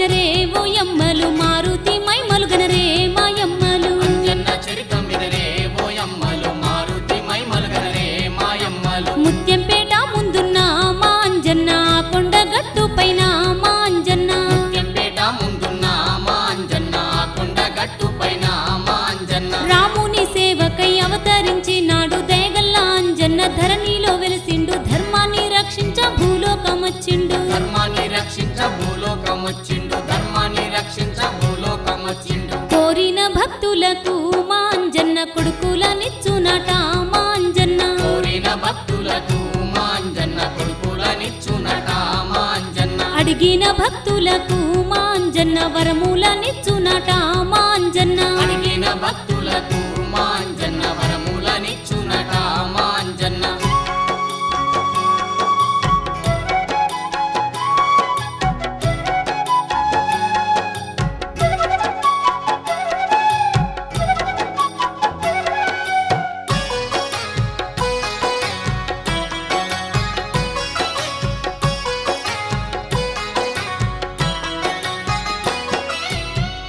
వినరే ఓయమ్మలు మారుతి మైమలు గనరే మాయమ్మలు అంజన్న చరితం వినరే ఓయమ్మలు మారుతి మైమలు గనరే మాయమ్మలు ముత్యంపేట ముందున్న మా అంజన్న కొండ గట్టు పైన మా అంజన్న ముత్యంపేట ముందున్న మా అంజన్న కొండ గట్టు పైన మా అంజన్న రాముని సేవకై అవతరించినాడు దయగల్ల అంజన్న ధరణిలో వెలిసిండు ధర్మాన్ని రక్షించ భూలోకమొచ్చిండు ధర్మాన్ని రక్షించ భూలోకమొచ్చిండు ధర్మాన్ని రక్షించ భూలోకమొచ్చిండు కోరిన భక్తులకు మా అంజన్న కొడుకులనిచ్చునట మా అంజన్న కోరిన భక్తులకు మా అంజన్న కొడుకులనిచ్చునట మా అంజన్న అడిగిన భక్తులకు మా అంజన్న వరములనిచ్చునట మా అంజన్న అడిగిన భక్తులకు మా అంజన్న వరములనిచ్చునట మా అంజన్న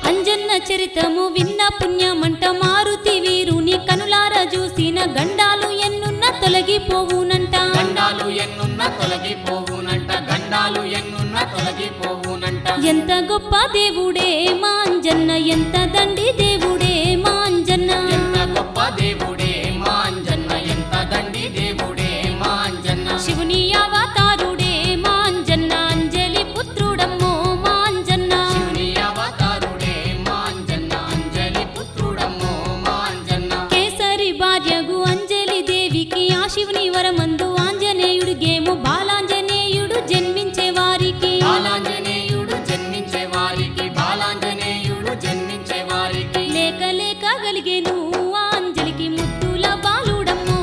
అంజన్న చరితము విన్న పుణ్యమంట మారుతి వీరుని కనులార చూసిన గండాలు ఎన్నున్న తొలగిపోవునంట గండాలు ఎన్నున్న తొలగిపోవునంట గండాలు ఎన్నున్న తొలగిపోవునంట ఎంత గొప్ప దేవుడే మా అంజన్న ఎంత దండి దేవుడే మా అంజన్న ఎంత గొప్ప దేవుడే మా అంజన్న ఎంత దండి దేవుడే మా అంజన్న శివుని అవతారుడే మా అంజన్న అంజలి పుత్రుడమ్మో మా అంజన్న శివుని అవతారుడే మా అంజన్న అంజలి పుత్రుడమ్మో మా అంజన్న కేసరి భార్యగు అంజలి దేవికి ఆ శివుని వరమందు ఆంజనేయుడు గేము బాలాంజనేయుడు జన్మించే వారికి బాలాంజనేయుడు జన్మించే వారికి బాలాంజనేయుడు జన్మించే వారికి లేక లేక గలిగేను ఆ అంజలికి ముద్దుల బాలుడమ్మో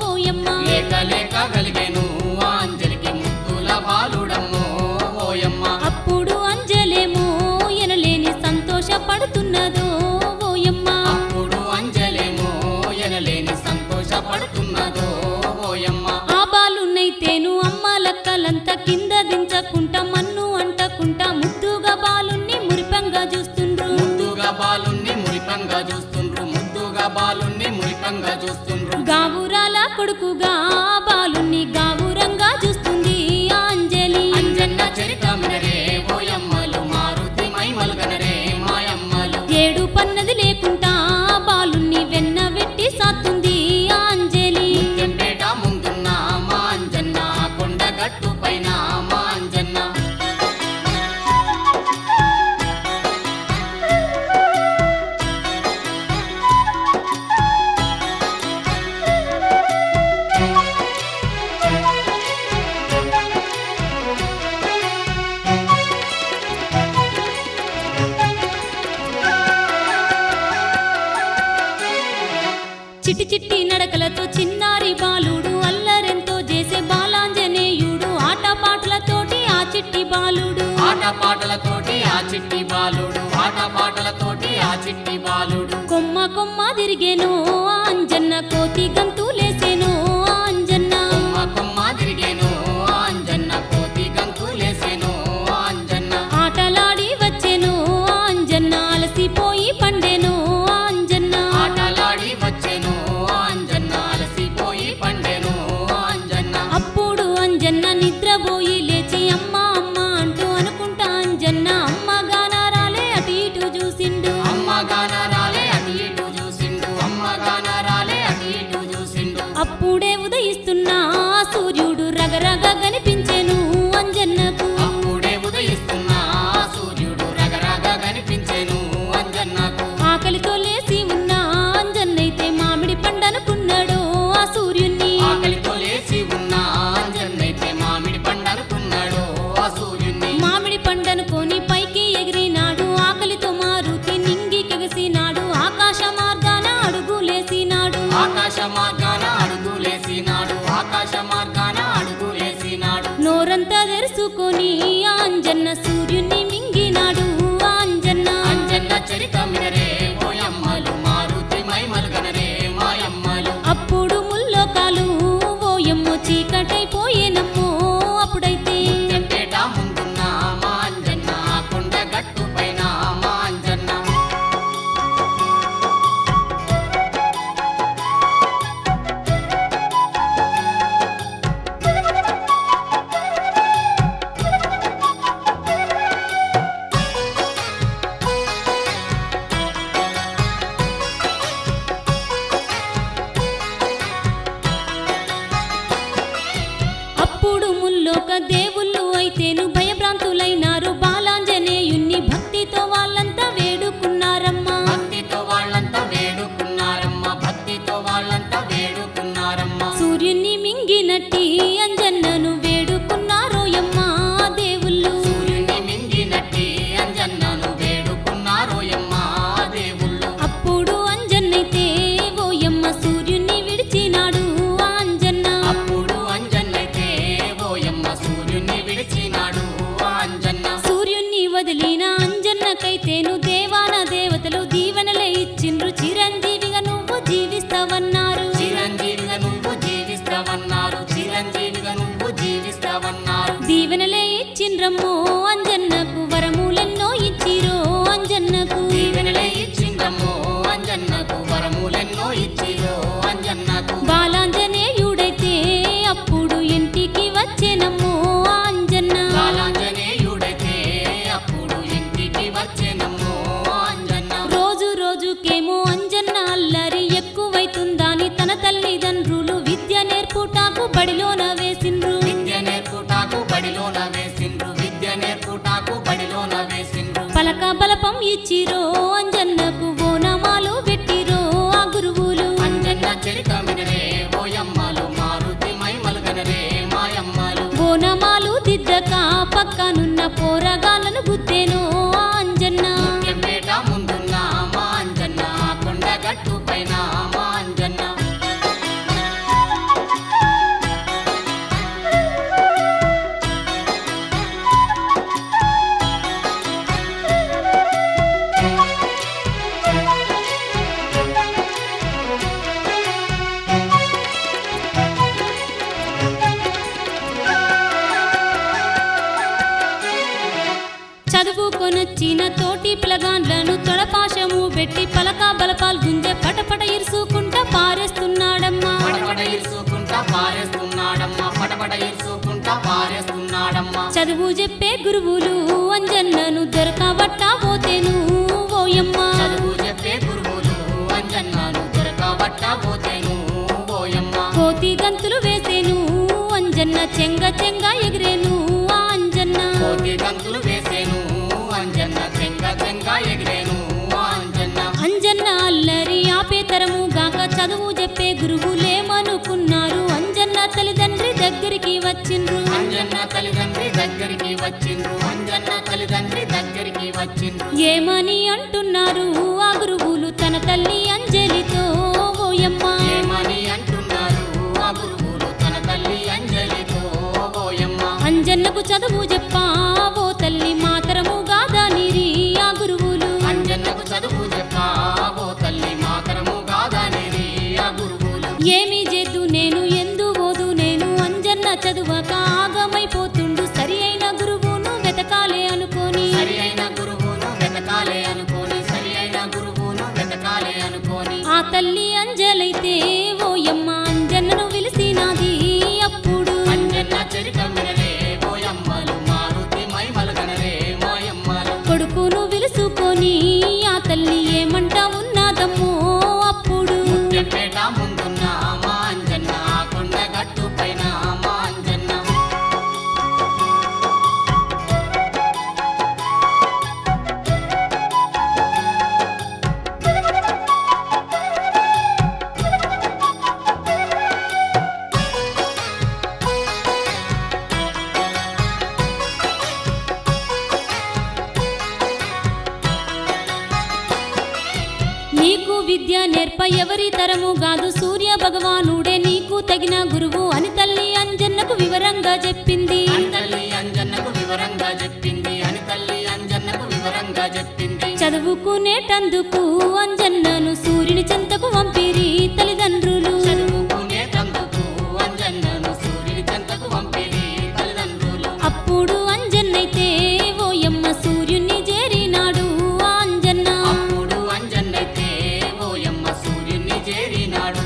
ఓయమ్మ లేక లేక కలిగేను ఆ అంజలికి ముద్దుల బాలుడమ్మో ఓయమ్మ అప్పుడు అంజలేమో ఎనలేని సంతోషపడుతున్నదో ఓయమ్మ అప్పుడు అంజలేమో ఎనలేని సంతోషపడుతున్నదో ఓయమ్మ ఆ బాలున్నైతేను అమ్మ లక్కలంతా కింద దించకుంటా మన్ను అంటకుంటా ముద్దుగా బాలుణ్ణి మురిపంగా చూస్తుండ్రు ముద్దుగా బాలుణ్ణి మురిపంగా చూస్తుండ్రు ముద్దుగా బాలుణ్ణి మురిపంగా చూస్తుండ్రు గావురాల కొడుకుగా ఆ బాలుణ్ణి గావురంగా చూస్తుంది ఆ అంజలి అంజన్న చరితమినరే ఓయమ్మలు మారుతి మైమలు గనరే మాయమ్మలు ఏడు పన్నది లేకుండా ఆ బాలుణ్ణి వెన్న వెట్టి సాత్తుంది ఆ అంజలి ముత్యంపేట ముందున్న మా అంజన్న కొండ గట్టు పైన మా అంజన్న చిట్టి చిట్టి నడకలతో చిన్నారి బాలుడు అల్లరెంతో చేసే బాలాంజనేయుడు ఆటపాటలతోటి ఆ చిట్టి బాలుడు ఆటపాటలతోటి ఆ చిట్టి బాలుడు ఆటపాటలతోటి ఆ చిట్టి బాలుడు కొమ్మ కొమ్మ తిరిగేను ఆ అంజన్న కోతి గంతులేసేను ఆ అంజన్న కొమ్మ కొమ్మ తిరిగేను ఆ అంజన్న కోతి గంతులేసేను ఆ అంజన్న ఆటలాడి వచ్చేను ఆ అంజన్న అలసిపోయి పండేను ఆ అంజన్న ఆటలాడి వచ్చెను ఆ అంజన్న అలసిపోయి పండెను ఆ అంజన్న అప్పుడు అంజన్న నిద్రపోయి లేచి అమ్మ అమ్మ అంటూ అనుకుంటా అంజన్న అమ్మ గానారాలే అటు ఇటు చూసిండు అమ్మ గానరాలే అటు ఇటు చూసిండు అమ్మ గానరాలే అటు ఇటు చూసిండు అప్పుడే ఉదయిస్తున్న ఆ సూర్యుడు రగరగ కనిపించెను అంజన్నకు అప్పుడే ఉదయిస్తున్న ఆ సూర్యుడు రగరగ కనిపించెను అంజన్నకు ఆకలితో లేసి ఉన్న అంజన్నైతే మామిడి పండనుకున్నాడు ఆ సూర్యుణ్ణి ఆకలితో లేచి ఉన్న అంజన్నైతే మామిడి పండనుకున్నాడు ఆ సూర్యుణ్ణి మామిడి పండనుకొని పైకి ఎగిరినాడు ఆకలితో మారుతి నింగికెగసినాడు ఆకాశ మార్గాన అడుగులేసినాడు ఆకాశ మార్గాన అడుగులేసినాడు ఆకాశ మార్గాన అడుగులేసినాడు నోరంతా తెరుచుకొని ఆ అంజన్న సూర్యుణ్ణి మింగినాడు ఆ అంజన్న అంజన్న చరితమినరే ఓయమ్మలు మారుతి మైమలు గనరే మాయమ్మలు అప్పుడు ముల్లోకాలు ఓయమ్మో చీకటైపోయేనమ్మో అప్పుడైతే ముత్యంపేట ముందున్న మా అంజన్న కొండ ముల్లోక దేవుళ్ళు అయితేను భయభ్రాంతులైనారు బాలాంజనేయుణ్ణి భక్తితో వాళ్ళంతా వేడుకున్నారమ్మా భక్తితో వాళ్ళంతా వేడుకున్నారమ్మా భక్తితో వాళ్ళంతా వేడుకున్నారమ్మా సూర్యుని మింగినట్టి అంజన్నను వేడుకున్నారోయమ్మా దేవుళ్ళు సూర్యుని మింగినట్టి అంజన్నను వేడుకున్నారోయమ్మా దేవుళ్ళు అప్పుడు అంజన్నైతే ఓయమ్మ సూర్యుని విడిచినాడు అంజన్న అప్పుడు అంజన్నైతే ఓయమ్మ సూర్యుని విడిచినాడు అంజన్న సూర్యుని వదిలిన అంజన్నకైతేను దేవాన దేవతలు దీవెనలే ఇచ్చిండ్రు చిరంజీవిగా నువ్వు జీవిస్తావన్నారు చిరంజీవిగా నువ్వు జీవిస్తావన్నారు చిరంజీవిగా నువ్వు జీవిస్తావన్నారు దీవెనలే ఇచ్చిండ్రమ్మో అంజన్నకు వరములెన్నో ఇచ్చిరో అంజన్నకు దీవెనలే ఇచ్చిందమ్మో అంజన్నకు వరములెన్నో ఇచ్చిరో అంజన్నకు బాలాంజనేయుడైతే అప్పుడు ఇంటికి వచ్చేనమ్మో అంజన్న బాలాంజనేయుడైతే అప్పుడు ఇంటికి వచ్చేనమ్మో అంజన్న రోజు రోజుకేమో అంజన్న అల్లరి ఎక్కువైతుందని తన తల్లిదండ్రులు విద్య నేర్పుటాకు బడిలోన వేసిండ్రు విద్య నేర్పుటాకు బడిలోన వేసిండ్రు విద్య నేర్పుటాకు బడిలోన వేసిండ్రు పలక బలపం ఇచ్చిరో అంజన్నకు ఓనమాలు పెట్టిరో ఆ గురువులు అంజన్న చెరికమినరే ఓయమ్మలు మారుతి మైమలుగనరే మాయమ్మలు ఓనమాలు దిద్దక పక్కనున్న పోరగాళ్ళను గుద్దేనో అంజన్న ముత్యంపేట ముందున్న మా అంజన్న కొండగట్టు పైన మా అంజన్న చదువుకొనొచ్చిన తోటి పిలగాండ్లను తొడపాశము పెట్టి పలక బలపాలు గుంజె పటపట ఇరుసుకుంటా పారేస్తున్నాడమ్మా పడపడ ఇరుసుకుంటా పారేస్తున్నాడమ్మా పడపడ ఇరుసుకుంటా పారేస్తున్నాడమ్మా చదువు చెప్పే గురువులు అంజన్నను దొరకబట్టా పోతేను ఓయమ్మ చదువు చెప్పే గురువులు అంజన్నను దొరకబట్టబోతేను ఓయమ్మ కోతి గంతులు వేసేను అంజన్న చెంగ చెంగ ఎగిరేను ఆ అంజన్న కోతి గంతులు వేసేను అంజన్న చెంగ చెంగ ఎగిరేను అంజన్న అంజన్న అల్లరి ఆపేతరము గాక చదువు చెప్పే గురువులేమనుకున్నారు అంజన్న తల్లిదండ్రి దగ్గరికి వచ్చిండ్రు అంజన్న తల్లిదండ్రి దగ్గరికి వచ్చిండ్రు అంజన్న తల్లిదండ్రి దగ్గరికి వచ్చిండ్రు ఏమని అంటున్నారు ఆ గురువులు తన తల్లి అంజలితో ఓయమ్మ ఏమని అంటున్నారు ఆ గురువులు తన తల్లి అంజలితో ఓయమ్మ అంజన్నకు చదువు చెప్పా ఓ తల్లి మాతరము గాదా నీరి ఆ గురువులు అంజన్నకు చదువు చెప్పా ఓ తల్లి మాతరము కాదనేది ఆ గురువులు ఏమి చేద్దు నేను ఎందు ఓదు నేను అంజన్న చదువక ఆగమైపోతుండు సరి అయిన గురువును వెతకాలే అనుకోని సరి అయిన గురువును వెతకాలే అనుకోని సరి అయిన గురువును వెతకాలే అనుకోని ఆ తల్లి అంజలైతే ఓయమ్మ అంజన్నను విలిసినాది అప్పుడు అంజన్న చెరికమ్మినరే ఓయమ్మలు మారుతి మైమలుగనరే మాయమ్మలు కొడుకును విలుసుకొని ఆ తల్లి ఏమంటా ఉన్నదమ్మో అప్పుడు ముత్యంపేట ముందున్న మా అంజన్న కొండగట్టు పైన మా అంజన్న నీకు విద్య నేర్ప ఎవరి తరము కాదు సూర్య భగవానుడే నీకు తగిన గురువు అని తల్లి అంజన్నకు వివరంగా చెప్పింది అని తల్లి అంజన్నకు వివరంగా చెప్పింది అని తల్లి అంజన్నకు వివరంగా చెప్పింది చదువుకునేటందుకు అంజన్నను సూర్యుని చెంతకు పంపిరి తల్లిదండ్రులు చదువుకునేటందుకు అంజన్నను సూర్యుని చెంతకు పంపిరి తల్లిదండ్రులు అప్పుడు అంజన్నైతే ఓయమ్మ సూర్యుని చేరినాడు అంజన్న అప్పుడు అంజన్నైతే ఓయమ్మ సూర్యుని చేరినాడు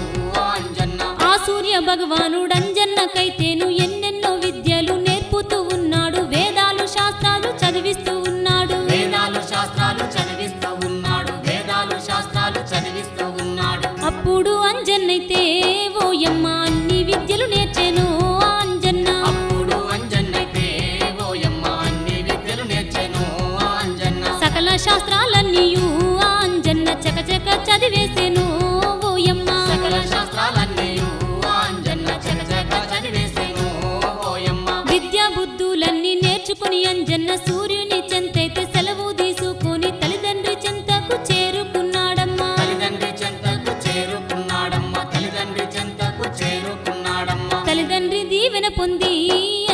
అంజన్న ఆ సూర్య భగవానుడు అంజన్నకైతేను ఎన్నెన్నో విద్యలు నేర్పుతూ ఉన్నాడు వేదాలు శాస్త్రాలు చదివిస్తూ ఉన్నాడు వేదాలు శాస్త్రాలు చదివిస్తూ ఉన్నాడు వేదాలు శాస్త్రాలు చదివిస్తూ ఉన్నాడు అప్పుడు అంజన్నైతే ఓయమ్మ అన్ని విద్యలు నేర్చెను అంజన్న అప్పుడు అంజన్న శాస్త్రాలన్నీయు ఆ అంజన్న చకచక చదివేసెను ఓయమ్మ. సకల శాస్త్రాలన్నీయు అంజన్న చకచక చదివేసెను ఓయమ్మ. విద్యా బుద్ధులన్నీ నేర్చుకుని అంజన్న సూర్యుని చెంతైతే సెలవు తీసుకుని తల్లిదండ్రి చెంతకు చేరుకున్నాడమ్మా. తల్లిదండ్రి చెంతకు చేరుకున్నాడమ్మ. తల్లిదండ్రి చెంతకు చేరుకున్నాడమ్మ. తల్లిదండ్రి దీవెన పొంది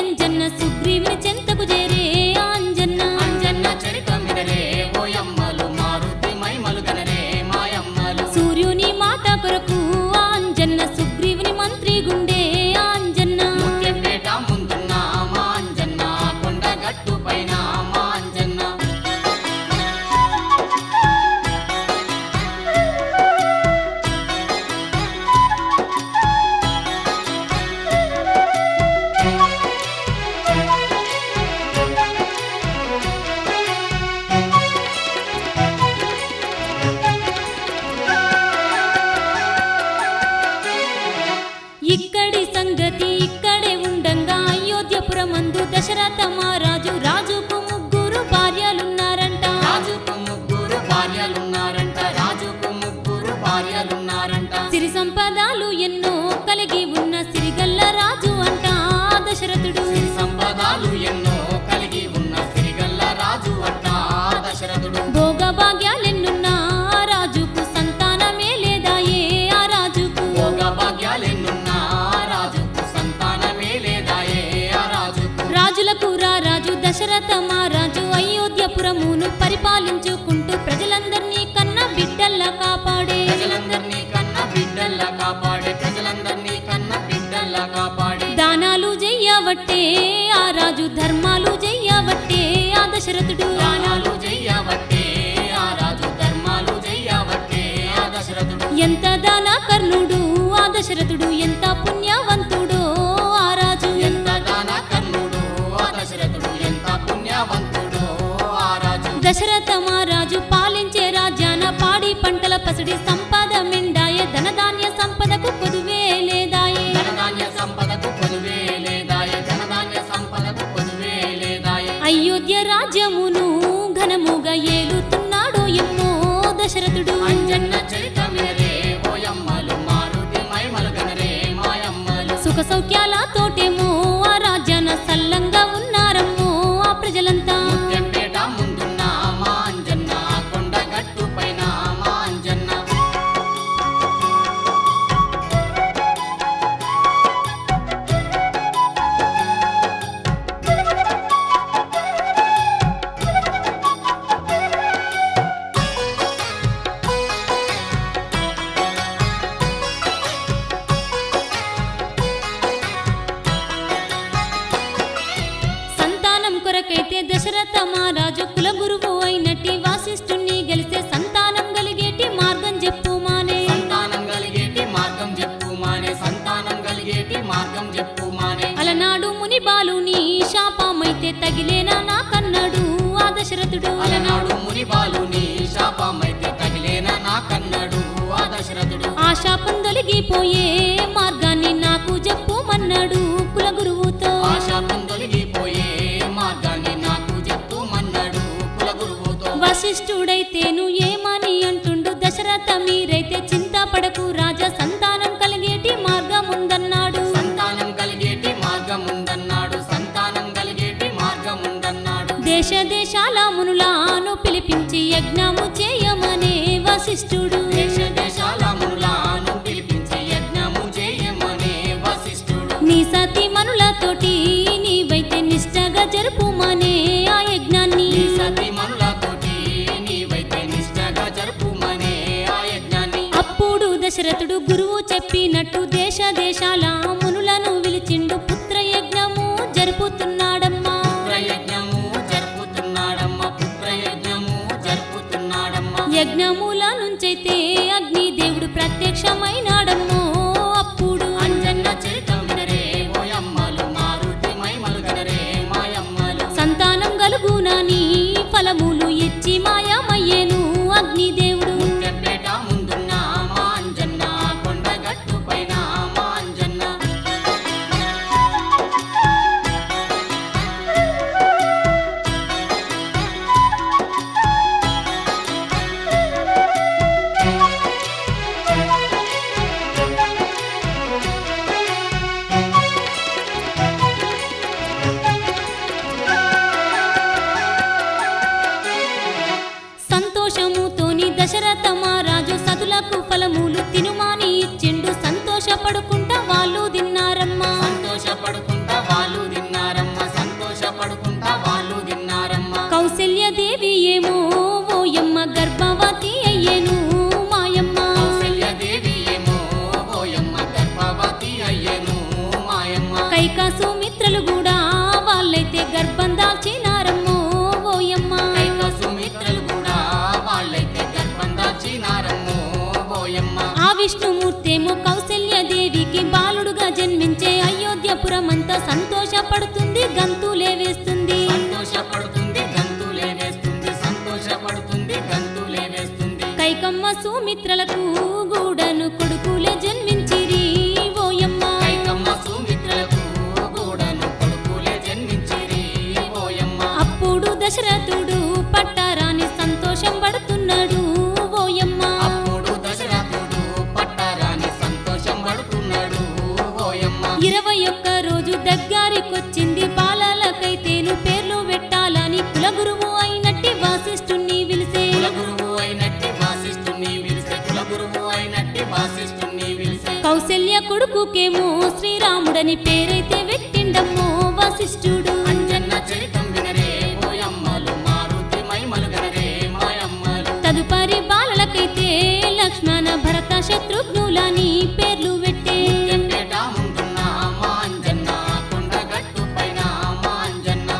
అంజన్న సుగ్రీవుని చెంతకు చేరే అంజన్న. అంజన్న చరితం వినరే ఓయమ్మలు మారుతి మైమలు గనరే మాయమ్మలు. సూర్యుని మాట కొరకు అంజన్న సుగ్రీవుని మంత్రి గుండే అంజన్న. ముత్యంపేట ముందున్న మా అంజన్న కొండ గట్టు పైన మా అంజన్న. ఇక్కడి సంగతి ఇక్కడే ఉండంగా అయోధ్యపురమందు దశరథ మహారాజు రాజుకు ముగ్గురు భార్యలున్నారంట. రాజుకు ముగ్గురు భార్యలున్నారంట. రాజుకు ముగ్గురు భార్యలున్నారంట. సిరి సంపదలు ఎన్నో కలిగి ఉన్న సిరిగల్ల రాజు అంట దశరథుడు. సిరి సంపదలు ఎన్నో కలిగి ఉన్న సిరిగల్ల రాజు అంట దశరథుడు. భోగ భాగ్యాలెన్నున్నా రాజుకు సంతానమే లేదాయే ఆ రాజుకు. భోగ భాగ్యాలెన్నున్నా రాజుకు సంతానమే లేదాయే ఆ రాజుకు. రాజులకు రాజు దశరథ మహారాజు అయోధ్యపురమును పరిపాలించుకుంటూ ప్రజలందరినీ కన్నా బిడ్డల్లా కాపాడే. ప్రజలందరినీ కన్న బిడ్డల్లా కాపాడే. ప్రజలందరినీ కన్న బిడ్డల్లా కాపాడే. దానాలు చెయ్యవట్టే ఆ రాజు ధర్మాలు చెయ్యవట్టే ఆ దశరథుడు. దానాలు చెయ్యవట్టే ఆ రాజు ధర్మాలు చెయ్యవట్టే ఆ దశరథుడు. ఎంత దాన కర్ణుడు ఆ దశరథుడు, ఎంత పుణ్యవంతుడో ఆ రాజు. ఎంత దాన కర్ణుడు ఆ దశరథుడు. ఎంత పుణ్యవంతుడు ఆ రాజు. దశరథ మహారాజు పాలించే రాజ్యాన పాడి పంటల పసిడి సంపద మెండాయ. ధనధాన్య సంపదకు కొదువే లేదాయే. ధనధాన్య సంపదకు కొదువే లేదాయే. ధనధాన్య సంపదకు కొదువే లేదాయే. అయోధ్య రాజ్యమును ఘనముగా ఏలుతున్నాడు ఎమ్మో దశరథుడు. అంజన్న చరితమినరే ఓయమ్మలు మారుతి మైమలు గనరే మాయమ్మలు. సుఖ సౌఖ్యాల తోటేమో ఆ రాజ్యాన సల్లంగా ఉన్నారమ్మో ఆ ప్రజలంతా. ముత్యంపేట ముందున్న మా అంజన్న కొండ గట్టు పైన మా అంజన్న. సంతానం కొరకైతే దశరథ మహారాజు కులగురువు అయినట్టి వాసిష్ఠుణ్ణి గెలిసే సంతానం కలిగేటి మార్గం చెప్పుమానే. సంతానం కలిగేటి మార్గం చెప్పు మానే. సంతానం కలిగేటి మార్గం చెప్పు మానే. అలనాడు ముని బాలుని శాపమైతే తగిలేనా నా కన్నాడు ఆ దశరథుడు. అలనాడు ముని బాలుని శాపమైతే తగిలేనా నా కన్నడు ఆ దశరథుడు. ఆ శాపం తొలగిపోయే మార్గాన్ని నాకు చెప్పుమన్నాడు కులగురువుతో. ఆ శాపం తొలగిపోయే మార్గాన్ని నాకు చెప్పుమన్నాడు కులగురువుతో. వశిష్ఠుడైతేను ఏమని అంటుండు దశరథ మీరైతే చింతపడకు రాజా సంతానం కలిగేటి మార్గం ఉందన్నాడు. సంతానం కలిగేటి మార్గం ఉందన్నాడు. సంతానం కలిగేటి మార్గం ఉందన్నాడు. దేశ దేశాల మునులాను పిలిపించి యజ్ఞము చేయమనే వశిష్ఠుడు. దేశ దేశాల మునులాను పిలిపించి యజ్ఞము చేయమనే వశిష్ఠుడు. నీ సతీ మనులతోటి నీవైతే నిష్టగా జరుపుమనే ఆ యజ్ఞాన్ని. ఈ సతి మనులతోటి నీవైతే నిష్టగా జరుపుమనే ఆ యజ్ఞాన్ని. అప్పుడు దశరథుడు గురువు చెప్పినట్టు దేశ దేశాల మునులను విలిచిండు. పుత్ర యజ్ఞము జరుపుతున్నాడమ్మా. పుత్రయజ్ఞము జరుపుతున్నాడమ్మ. పుత్రయజ్ఞము జరుపుతున్నాడమ్మ. యజ్ఞముల నుంచైతే అగ్నిదేవుడు ప్రత్యక్షమైనాడమ్మో. అప్పుడు అంజన్న చరితం వినరే ఓయమ్మలు మారుతి మైమలు గనరే మాయమ్మలు. సంతానం గలుగునని ఫలములు ఇచ్చి మాయమయ్యేను అగ్నిదేవుడు. ముత్యంపేట ముందున్న మా అంజన్న కొండ గట్టు పైన మా అంజన్న. కౌసల్యదేవికి బాలుడుగా జన్మించే అయోధ్యపురమంతా సంతోషపడుతుంది గంతులే వేస్తుంది. సంతోషపడుతుంది గంతులే వేస్తుంది, సంతోషపడుతుంది గంతులే వేస్తుంది. కైకమ్మ సుమిత్రలకు గూడను కొడుకులే జన్మించిరి ఓయమ్మ. కైకమ్మ సుమిత్రలకు గూడను కొడుకులే జన్మించిరి ఓయమ్మ. అప్పుడు దశరథుడు పట్టారాని సంతోషం పడుతున్నాడు ఓయమ్మ. అప్పుడు దశరథుడు పట్టారాని సంతోషం పడుతున్నాడు ఓయమ్మ. 21 రోజు దగ్గరికొచ్చింది పాలలకైతేను పేర్లు పెట్టాలని కులగురువు అయినట్టి వాసిష్ఠుణ్ణి పిలిసే. కులగురువు అయినట్టి వాసిష్ఠుణ్ణి పిలిసే, కులగురువు అయినట్టి వాసిష్ఠుణ్ణి పిలిసే. కౌసల్య కొడుకుకేమో శ్రీరాముడని పేరైతే పెట్టిండమ్మో వాసిష్ఠుడు. అంజన్న చరితం వినరే ఓయమ్మలు, మారుతి మైమలు గనరే మాయమ్మలు. తదుపరి బాలలకైతే లక్ష్మణ భరత శత్రుఘ్నులని పేర్లు పెట్టే. ముత్యంపేట ముందున్న మా అంజన్న, కొండగట్టు పైన మా అంజన్న.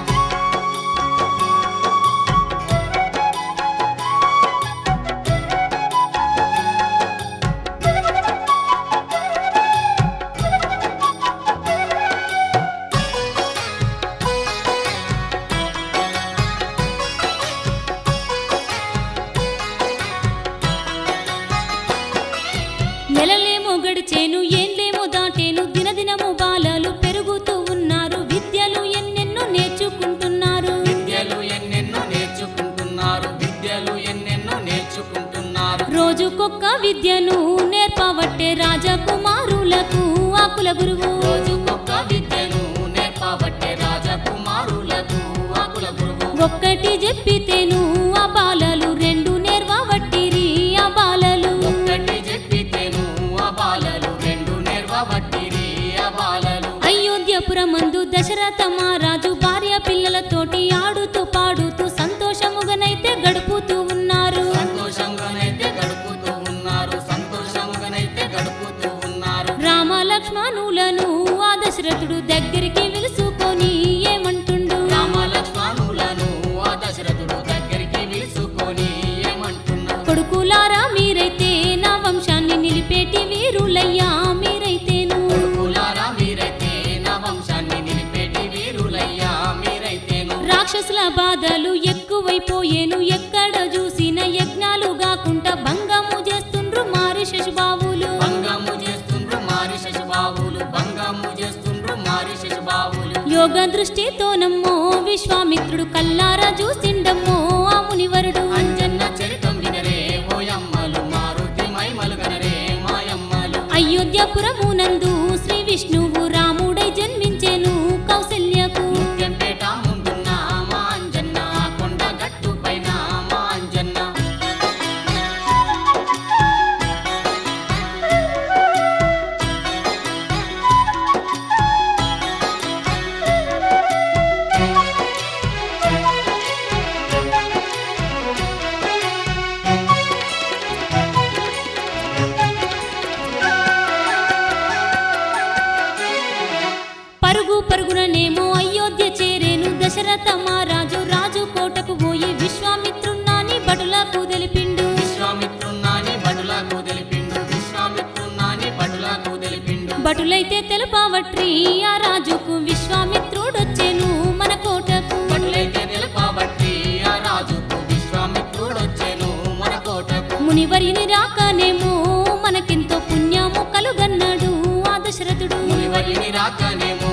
నెలలేమో గడిచేను ఏండ్లేమో దాటేను దినదినము బాలలు పెరుగుతూ ఉన్నారు. విద్యలు ఎన్నెన్నో నేర్చుకుంటున్నారు. విద్యలు ఎన్నెన్నో నేర్చుకుంటున్నారు, విద్యలు ఎన్నెన్నో నేర్చుకుంటున్నారు. రోజుకొక్క విద్యను నేర్పవట్టే రాజకుమారులకు ఆ కులగురువు. రోజుకొక్క విద్యను నేర్పబట్టే రాజకుమారులకు ఆ కులగురువు. ఒక్కటి చెప్పితేను ఆ బాలలు రెండు నేర్వవట్టిరి ఆ బాలలు. ఒక్కటి చెప్పితేను ఆ బాలలు రెండు నేర్వబట్టిరి ఆ బాలలు. అయోధ్యపురమందు దశరథ మహారాజు భార్య పిల్లలతోటి ఆడుతూ పాడుతూ సంతోషముగానైతే గడుపుతూ ఉన్నారు. సంతోషంగానైతే గడుపుతూ ఉన్నారు, సంతోషంగానైతే గడుపుతూ ఉన్నారు. రామ లక్ష్మణులను ఆ దశరథుడు దగ్గరికి పిలుచుకొని ఏమంటుండు. రామ లక్ష్మణులను ఆ దశరథుడు దగ్గరికి పిలుచుకొని ఏమంటున్నాడు. కొడుకులారా మీరైతే నా వంశాన్ని నిలిపేటి వీరులయ్యా మీరైతేను. కొడుకులారా మీరైతే నా వంశాన్ని నిలిపేటి వీరులయ్యా మీరైతేను. రాక్షసుల బాధలు ఎక్కువైపోయేను. ఎక్కడ చూసిన యజ్ఞాలు గాకుండా భంగము చేస్తుండ్రు మారి శశిబాబులు. భంగము చేస్తుండ్రు మారి శశిబాబులు, భంగము చేస్తుండ్రు మారి శశిబాబులు. యోగ దృష్టితోనమ్మో విశ్వామిత్రుడు కల్లారా చూసిండమ్మో ఆ మునివరుడు. అంజన్న చరితం వినరే ఓయమ్మలు, మారుతి మైమలు గనరే మాయమ్మలు. అయోధ్యపురమునందు శ్రీ విష్ణువు రాముడై జన్మించెను కౌసల్యకు. ముత్యంపేట ముందున్న మా అంజన్న, కొండగట్టు పైన మా అంజన్న. పరుగు పరుగుననేమో అయోధ్య చేరేను దశరథ మహారాజు. రాజు కోటకు పోయి విశ్వామిత్రున్నాని బటులకు తెలిపిండు. విశ్వామిత్రున్నాని బటులకు తెలిపిండు, విశ్వామిత్రున్నాని బటులకు తెలిపిండు. బటులైతే తెలుపవట్రి ఆ రాజుకు విశ్వామిత్రుడొచ్చెను మన కోటకు. బటులైతే తెలుపబట్టి ఆ రాజుకు విశ్వామిత్రుడొచ్చెను మన కోటకు. మునివరిని రాకనేమో మనకెంతో పుణ్యము కలుగన్నాడు ఆ దశరథుడు. మునివరిని రాకనేమో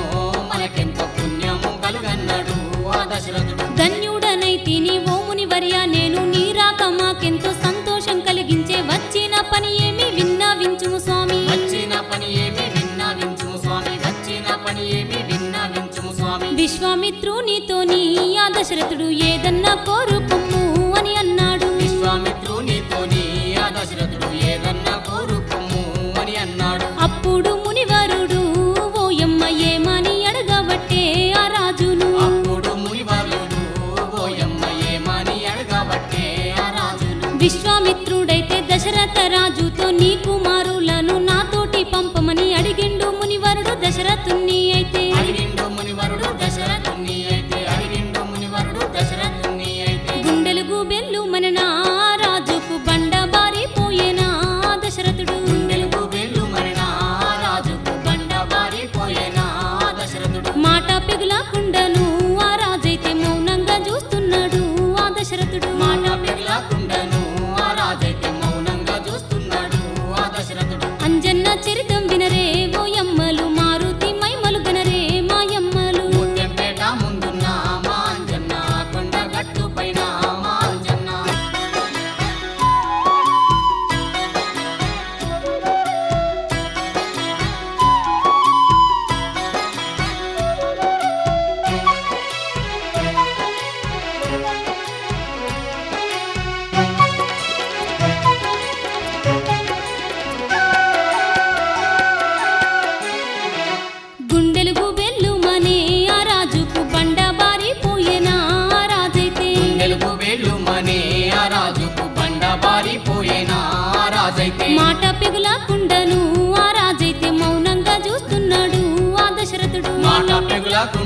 మనకెంతో పుణ్యము కలుగన్నాడు ఆ దశరథుడు. ధన్యుడనైతిని ఓ మునివర్య నేను నీ రాక మాకెంతో సంతోషం కలిగించే. వచ్చిన పని ఏమి విన్నవించుము స్వామి. వచ్చిన పని ఏమి విన్నవించుము స్వామి, వచ్చిన పని ఏమి విన్నవించుము స్వామి. విశ్వామిత్రునితోని ఆ దశరథుడు ఏదన్నా కోరుకుము అని అన్నాడు. విశ్వామిత్రునితోని ఆ దశరథుడు ఏదన్నా కోరుకుము అని అన్నాడు. అప్పుడు మునివరుడు ఓయమ్మ ఏమని అడగబట్టే ఆ రాజును. అప్పుడు మునివరుడు ఓయమ్మ ఏమని అడగబట్టే ఆ రాజును. విశ్వామిత్రుడైతే దశరథ రాజుతో నీ కుమారులను నాతోటి పంపమని అడిగిండు మునివరుడు దశరథుణ్ణి. అయితే అడిగిండు మునివరుడు దశరథుణ్ణి, అయితే అడిగిండు మునివరుడు దశరథుణ్ణి. అయితే గుండెలు గుబెల్లు మన రాజుకు బండ బారిపోయేనా దశరథుడు.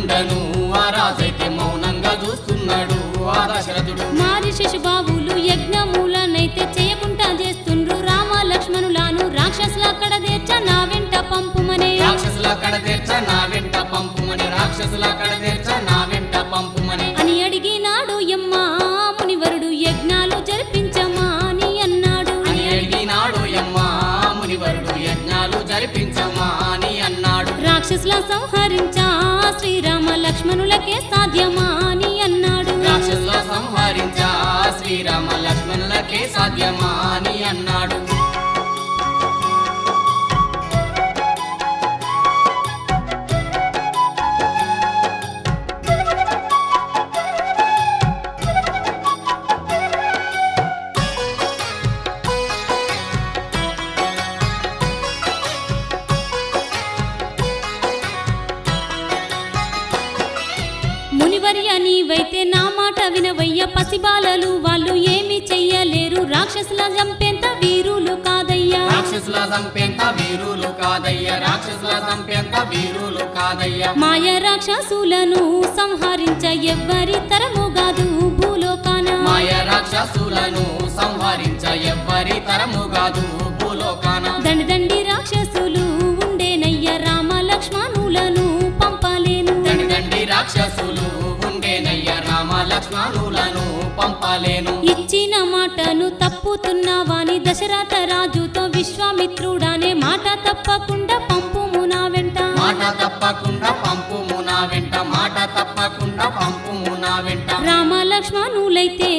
ఉండను ఆ రాజైతే మౌనంగా చూస్తున్నాడు ఆ దశరథుడు. మారి శిశుబాబులు యజ్ఞమూలనైతే చేయకుండా చేస్తుండ్రు. రామ లక్ష్మణులాను రాక్షసుల అక్కడ తీర్చ నా వెంట పంపుమనే. రాక్షసుల అక్కడ తీర్చ నా వెంట పంపుమని, రాక్షసుల అక్కడ తీర్చ నా వెంట పంపుమని అని అడిగినాడు యమ్మ మునివరుడు. యజ్ఞాలు జరిపించమా అని అన్నాడు. అని అడిగినాడు యమ్మ మునివరుడు. యజ్ఞాలు జరిపించమా అని అన్నాడు. రాక్షసుల సంహరించా శ్రీరామ లక్ష్మణులకే సాధ్యమా అని అన్నాడు. రాక్షసుల సంహరించా శ్రీరామ లక్ష్మణులకే సాధ్యమా అని అన్నాడు. మునివర్య నీవైతే నా మాట వినవయ్య. పసిబాలలు వాళ్ళు ఏమి చెయ్యలేరు. రాక్షసుల చంపేంత వీరులు కాదయ్యా. రాక్షసుల చంపేంత వీరులు కాదయ్యా. రాక్షసుల చంపేంత వీరులు కాదయ్యా. మాయ రాక్షసులను సంహరించ ఎవ్వరి తరము కాదు భూలోకాన. మాయ రాక్షసులను సంహరించ ఎవ్వరి తరము కాదు భూలోకాన. దండి దండి రాక్షసులు ఉండేనయ్య. రామ లక్ష్మణులను పంపలేను. దండి దండి రాక్షసులు ఉండేనయ్య. రామ లక్ష్మణులను పంపలేను. ఇచ్చిన మాటను తప్పుతున్నావాని దశరథ రాజుతో విశ్వామిత్రుడానే మాట తప్పకుండా పంపుము నా వెంట. మాట తప్పకుండా పంపుము నా వెంట. మాట తప్పకుండా పంపుము నా వెంట. రామ లక్ష్మణులైతే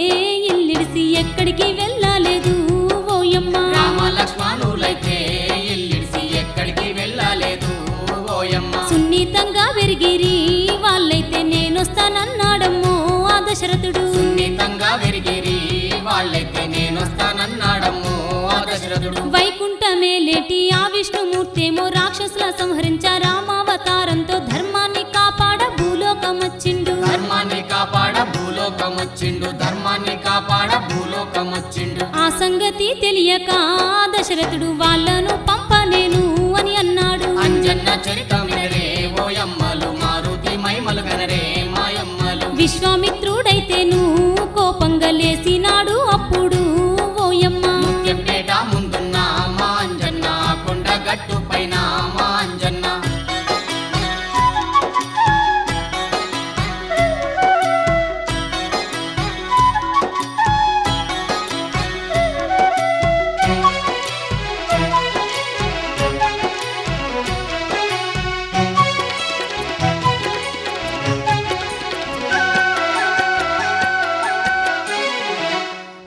ఇల్లిడిసి ఎక్కడికి వెళ్ళలేదు ఓయమ్మ. రామ లక్ష్మణులైతే ఇల్లిడిసి ఎక్కడికి వెళ్ళలేదు ఓయమ్మ. సున్నితంగా పెరిగిరి వాళ్ళైతే నేనొస్తానన్నాడమ్మో ఆ దశరథుడు. సున్నితంగా వెరిగిరి వాళ్ళైతే నేనొస్తానన్నాడమ్మో ఆ దశరథుడు. వైకుంఠమే లేటి ఆ విష్ణుమూర్తేమో రాక్షసుల సంహరించ రామావతారంతో ధర్మాన్ని కాపాడ భూలోకమొచ్చిండు. ధర్మాన్ని కాపాడ భూలోకమొచ్చిండు. ధర్మాన్ని కాపాడ భూలోకమొచ్చిండు. ఆ సంగతి తెలియక ఆ దశరథుడు వాళ్ళను పంపనేను అని అన్నాడు. అంజన్న చరితం వినరే ఓయమ్మలు. మారుతి మైమలు గనరే మాయమ్మలు. విశ్వామిత్రుడైతేను కోపంగా లేసినాడు అప్పుడు ఓయమ్మ. ముత్యంపేట ముందున్న మా అంజన్న. కొండ గట్టు పైన మా అంజన్న.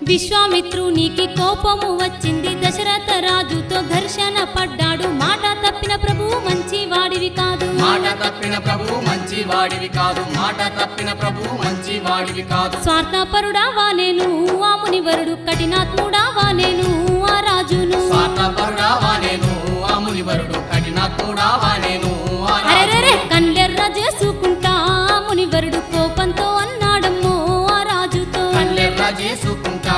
విశ్వామిత్రునికి కోపము వచ్చింది. దశరథ రాజుతో ఘర్షణ పడ్డాడు. మాట తప్పిన ప్రభువు మంచి వాడివి కాదు. మాట తప్పిన ప్రభువు మంచి వాడివి కాదు. మాట తప్పిన ప్రభువు మంచి వాడివి కాదు. స్వార్థపరుడావా నేను ఆ మునివరుడు. కఠినాత్ముడావా నేను ఆ రాజును. స్వార్థపరుడావా నేను ఆ మునివరుడు. కఠినాత్ముడావా నేను ఆ రాజును. అరెరెరె కండ్లెర్ర చేసుకుంటా ఆ మునివరుడు కోపంతో అన్నాడమ్మో ఆ రాజుతో. కళ్ళెర్ర చేసుకుంటా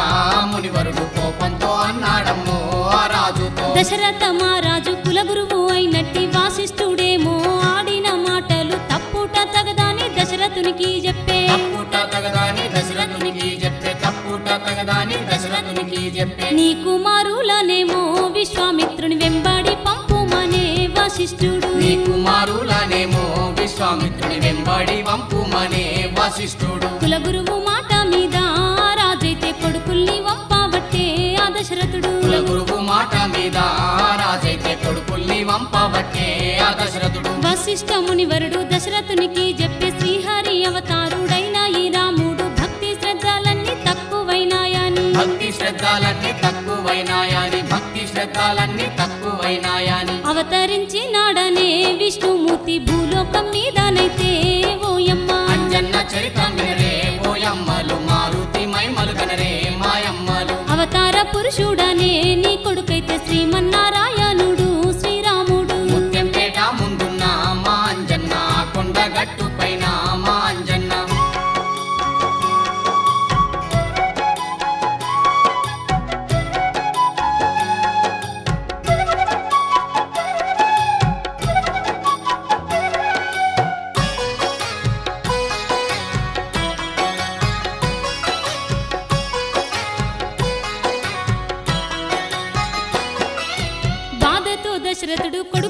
మునివరుడు కోపంతో అన్నాడమ్మో ఆ రాజుతో. దశరథ మహారాజు కులగురువు అయినట్టి వాసిష్ఠుడేమో ఆడిన మాటలు తప్పుట తగదాని దశరథునికి చెప్పే. తప్పుట తగదాని దశరథునికి చెప్పే. తప్పుట తగదాని దశరథునికి చెప్పే. నీ కుమారులనేమో విశ్వామిత్రుని వెంబడి పంపుమనే వశిష్ఠుడు. నీ కుమారులనేమో విశ్వామిత్రుని వెంబడి వంపుమనే వశిష్ఠుడు. కులగురువు మాట మీద రాజైతే కొడుకుల్ని వంపబట్టే ఆ దశరథుడు. కులగురువు మాట మీద రాజైతే కొడుకుల్ని వంపబట్టే ఆ దశరథుడు. వశిష్ఠ మునివరుడు దశరథునికి చెప్పే. శ్రీహరి అవతారుడైన ఈ రాముడు భక్తి శ్రద్ధలన్నీ తక్కువైనాయని. భక్తి శ్రద్ధలన్నీ తక్కువైనాయని. భక్తి శ్రద్ధలన్నీ తక్కువైనాయని. అవతరించినాడనే విష్ణుమూర్తి భూలోకం మీదనైతే ఓయమ్మ. అంజన్న చరితం వినరే ఓయమ్మలు. మారుతి మైమలు గనరే మాయమ్మలు. అవతార పురుషుడనే నీ కొడుకైతే శ్రీమన్నారాయణుడు శ్రీరాముడు. ముత్యంపేట ముందున్న మా అంజన్న. కొండ గట్టు పైన మా అంజన్న.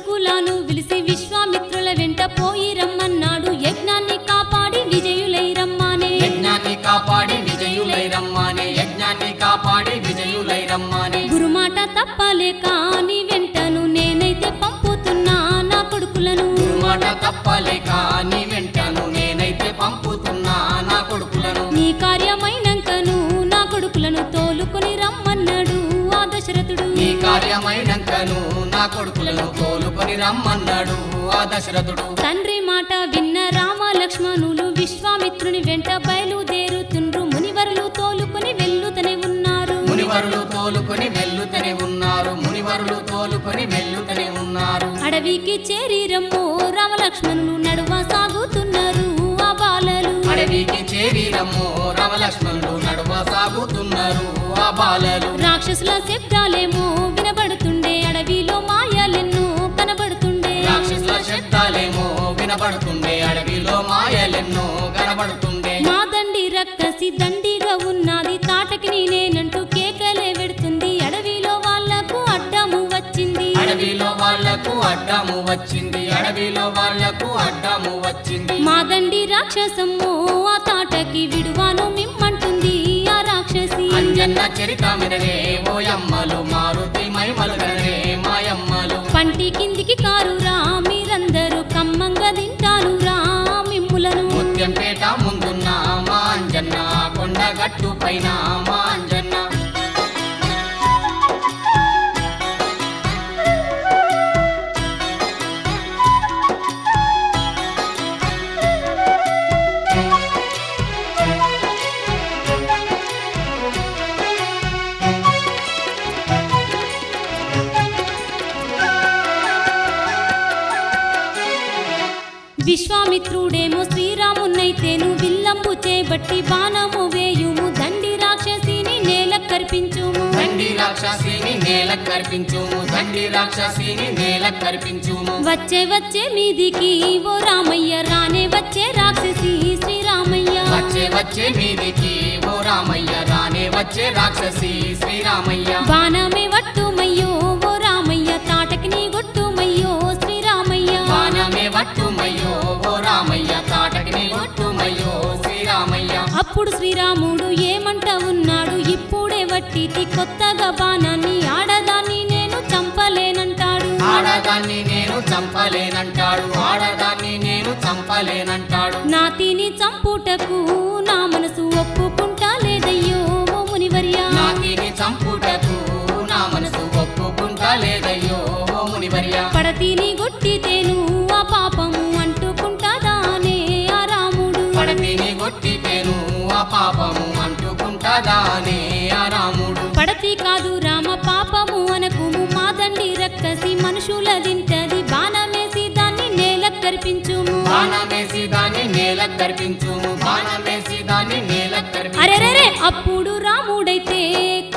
కొడుకులను విలిసి విశ్వామిత్రుల వెంట పోయి రమ్మన్నాడు యజ్ఞాన్ని కాపాడి విజయులై రమ్మానే యజ్ఞాన్ని కాపాడి విజయులై రమ్మానే యజ్ఞాన్ని కాపాడి విజయులై రమ్మానే గురుమాట తప్పలేక నీ వెంటను నేనైతే పంపుతున్నా నా కొడుకులను మాట తప్పలేక నీ వెంటను నేనైతే పంపుతున్నా నా కొడుకులను నీ కార్యమైనంకను నా కొడుకులను తోలుకొని రమ్మన్నాడు ఆ దశరథుడు నీ కార్యమైనంకను నా కొడుకులను తోలుకొని రమ్మన్నాడు ఆ దశరథుడు తండ్రి మాట విన్న రామ లక్ష్మణులు విశ్వామిత్రుని వెంట బయలుదేరుతుండ్రు మునివరులు తోలుకొని వెళ్ళుతనే ఉన్నారు మునివరులు తోలుకొని వెళ్ళుతనే ఉన్నారు మునివరులు తోలుకొని వెళ్ళుతనే ఉన్నారు అడవికి చేరి రమ్మో రామ లక్ష్మణులు నడువ సాగుతున్నారు ఆ బాలలు అడవికి చేరి రమ్మో రామలక్ష్మణులు నడువ సాగుతున్నారు ఆ బాలలు రాక్షసుల శబ్దాలేమో వినబడుతుండే అడవిలో మాయలెన్నో కనబడుతుండే రాక్షసుల శబ్దాలేమో వినబడుతుండే అడవిలో మాయలెన్నో కనబడుతుండే మా దండి రక్కసి దండిగా ఉన్నది తాటకి నేనంటూ కేకలే పెడుతుంది అడవిలో వాళ్లకు అడ్డము వచ్చింది అడవిలో వాళ్లకు అడ్డము వచ్చింది అడవిలో వాళ్లకు అడ్డము వచ్చింది మా దండి రాక్షసమ్మో ఆ తాటకి విడువాను మిమ్మంటుంది ఆ రాక్షసి అంజన్న చరితమినరే ఓయమ్మలు మారుతి మైమలు గనరే మాయమ్మలు పంటి కిందికి కారురా మీరందరూ కమ్మంగా తింటాను రా మిమ్ములను ముత్యంపేట ముందున్న మా అంజన్న కొండగట్టు పైన మా అంజన్న విశ్వామిత్రుడేమో శ్రీరామునైతేను విల్లంబు చేబట్టి బాణము వేయుము దండి రాక్షసిని నేల కర్పించుము దండి రాక్షసిని నేల కర్పించుము దండి రాక్షసిని నేల కర్పించుము వచ్చే వచ్చే మీదికి ఓ రామయ్య రానే వచ్చే రాక్షసి శ్రీరామయ్య వచ్చే వచ్చే మీదికి ఓ రామయ్య రానే వచ్చే రాక్షసి శ్రీరామయ్య బాణమే వట్టుమయ్యో ఓ రామయ్య తాటకి నీ గొట్టుమయ్యో శ్రీరామయ్య బాణమే వట్టుమయ్యో ఓ రామయ్య తాటకిని కొట్టుమయ్యో శ్రీరామయ్య అప్పుడు శ్రీరాముడు ఏమంట ఉన్నాడు ఇప్పుడే వట్టిటి కొత్తగా బాణాన్ని ఆడదాన్ని నేను చంపలేనంటాడు ఆడదాన్ని నేను చంపలేనంటాడు ఆడదాన్ని నేను చంపలేనంటాడు నాతిని చంపుటకు నా మనసు ఒప్పుకుంటా లేదయ్యో ఓ మునివర్య నాకిని చంపుటకు నా మనసు ఒప్పుకుంటా లేదయ్యో ఓ మునివర్య పడతిని గొట్టితేను ఆ పాపము అంటుకుంటాదానే ఆ రాముడు పడతిని కొట్టితేను ఆ పాపము అంటుకుంటాదానే ఆ రాముడు పడతి కాదు రామ పాపము అనకుము మా దండి రక్కసి మనుషుల దింటది బాణమేసి దాన్ని నేల కర్పించుము బాణమేసి దాన్ని నేల కర్పించుము బాణమేసి దాన్ని నేల కర్పించు అరెరెరే అప్పుడు రాముడైతే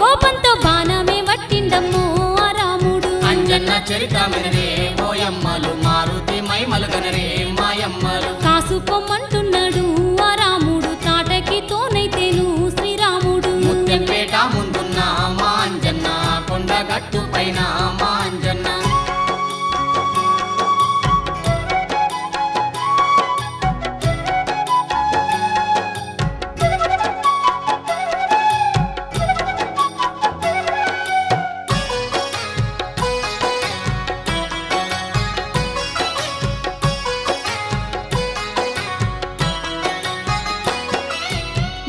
కోపంతో బాణమే వట్టిండమ్మో ఆ రాముడు అంజన్న చరితమినరే ఓయమ్మలు మారుతి మైమలు గనరే మాయమ్మలు కాసుకోమంటున్నాడు ఆ రాముడు తాటకి తోనైతేను శ్రీరాముడు ముత్యంపేట ముందున్న మా అంజన్న కొండగట్టు పైన మా అంజన్న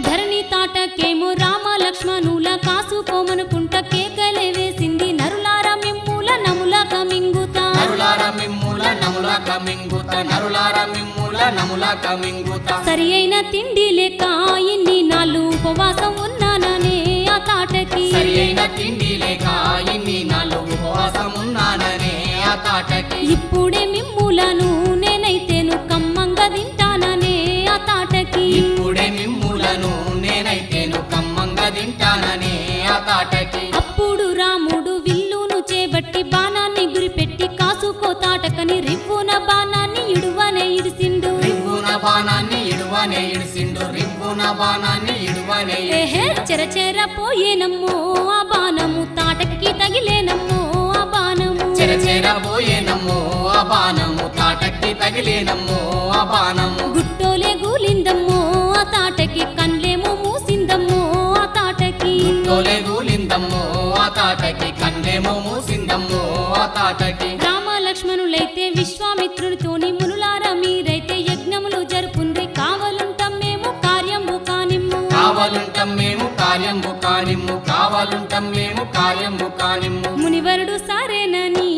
ధరణి తాటకేమో రామ లక్ష్మణుల కాసుకోమనుకుంట కేకలే వేసింది నరులార మిమ్ముల నములక మింగుతా నరులార మిమ్ముల నములక మింగుత నరులార మిమ్ముల నములక మింగుత సరి అయిన తిండి లేక ఇన్ని నాళ్ళు ఉపవాసం ఉన్నాననే ఆ తాటకి సరి అయిన తిండి లేక ఇన్ని నాళ్ళు ఉపవాసమున్నాననే ఆ తాటకి ఇప్పుడే మిమ్ములను నేనైతేను కమ్మంగా తింటాననే ఆ తాటకి ఇప్పుడే మిమ్ములను నేనైతేను కమ్మంగా తింటాననే ఆ తాటకి అప్పుడు రాముడు విల్లును చేబట్టి బాణాన్ని గురిపెట్టి కాసుకో తాటకని రివ్వున బాణాన్ని ఇడువనే ఇడిసిండు రివ్వున బాణాన్ని ఇడువనే ఇడిసిండు రివ్వున బాణాన్ని ఇడువనే ఏహే చెరచెర పోయేనమ్మో ఆ బాణము తాటకి తగిలేనమ్మో ఆ బాణము చెరచెర చేరబోయేనమ్మో ఆ బాణము తాటకి తగిలేనమ్మో ఆ బాణము గుట్టోలే గూలిందమ్మో ఆ తాటకి కండ్లేమో మూసిందమ్మో ఆ తాటకి తోలే గూలిందమ్మో ఆ తాటకి కన్నేమో మూసిందమ్మో ఆ తాటకి రామ లక్ష్మణులైతే విశ్వామిత్రునితోని మునులారా మీరైతే యజ్ఞములు జరుపుండ్రి కావాలంటాం మేము కార్యము కానిమ్ము కావాలంటాం మేము కార్యము కానిమ్ము కావాలంటాం మేము కార్యము కానిమ్ము మునివరుడు సరేనని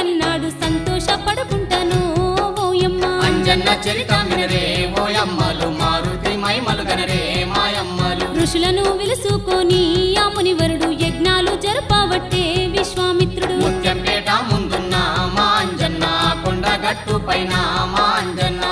అన్నాడు సంతోషపడుకుంటాను ఓయమ్మ అంజన్న చరిత వినరే ఓయమ్మలు మారుతి మైమలు గనరే మాయమ్మలు ఋషులను విలుసుకొని ఆ మునివరుడు యజ్ఞాలు జరపవట్టే విశ్వామిత్రుడు ముత్యంపేట ముందున్న మా అంజన్న కొండ గట్టు పైన మా అంజన్న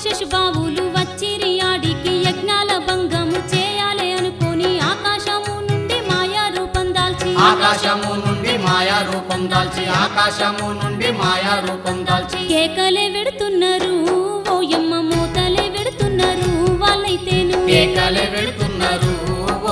శశుబాబులు వచ్చిరి ఆడికి యజ్ఞాల భంగము చేయాలి అనుకొని ఆకాశము నుండి మాయా రూపం దాల్చి ఆకాశము నుండి మాయా రూపం దాల్చి ఆకాశము నుండి మాయా రూపం దాల్చి కేకలే వెడుతున్నారు ఓయమ్మ మూతలే వెడుతున్నారు వాళ్ళైతేను కేకలే వెడుతున్నారు